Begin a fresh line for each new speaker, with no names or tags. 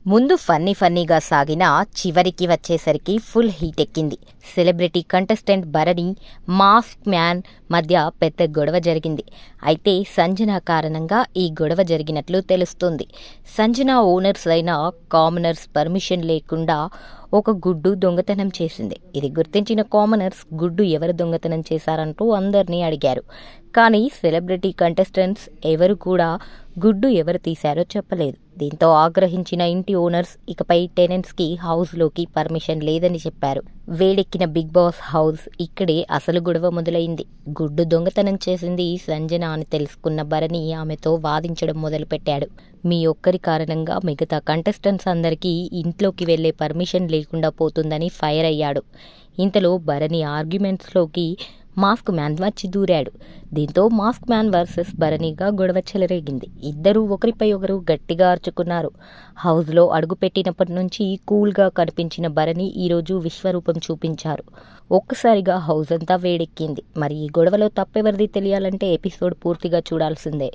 ముందు ఫన్నీగా సాగినా చివరికి వచ్చేసరికి ఫుల్ హీట్ ఎక్కింది. Celebrity contestant Bharani, mask man మధ్య పెద్ద గొడవ జరిగింది. అయితే సంజన కారణంగా ఈ గొడవ జరిగినట్లు తెలుస్తోంది. సంజన ఓనర్స్ అయిన కామనర్స్ పర్మిషన్ లేకుండా ఒక గుడ్డు దొంగతనం చేసింది. ఇది గుర్తించిన కామనర్స్ గుడ్డు ఎవరు దొంగతనం చేశారంటూ అందరినీ అడిగారు. కానీ సెలబ్రిటీ కంటెస్టెంట్స్ ఎవరు కూడా గుడ్డు ఎవరు తీశారో చెప్పలేదు. దీంతో ఆగ్రహించిన ఇంటి ఓనర్స్ ఇకపై టెనెంట్స్కి హౌస్లోకి పర్మిషన్ లేదని చెప్పారు. వేడెక్కిన బిగ్ బాస్ హౌస్ ఇక్కడే అసలు గొడవ మొదలైంది. గుడ్డు దొంగతనం చేసింది సంజన అని తెలుసుకున్న భరణి ఆమెతో వాదించడం మొదలుపెట్టాడు. మీ ఒక్కరి కారణంగా మిగతా కంటెస్టెంట్స్ అందరికీ ఇంట్లోకి వెళ్లే పర్మిషన్ లేకుండా పోతుందని ఫైర్ అయ్యాడు. ఇంతలో భరణి ఆర్గ్యుమెంట్స్లోకి మాస్క్ మ్యాన్ వచ్చి దూరాడు. దీంతో మాస్క్ మ్యాన్ వర్సెస్ భరణిగా గొడవ చెలరేగింది. ఇద్దరూ ఒకరిపై ఒకరు గట్టిగా అరుచుకున్నారు. హౌస్లో అడుగుపెట్టినప్పటి నుంచి కూల్గా కనిపించిన భరణి ఈరోజు విశ్వరూపం చూపించారు. ఒక్కసారిగా హౌస్ అంతా వేడెక్కింది. మరి ఈ గొడవలో తప్పెవరిది తెలియాలంటే ఎపిసోడ్ పూర్తిగా చూడాల్సిందే.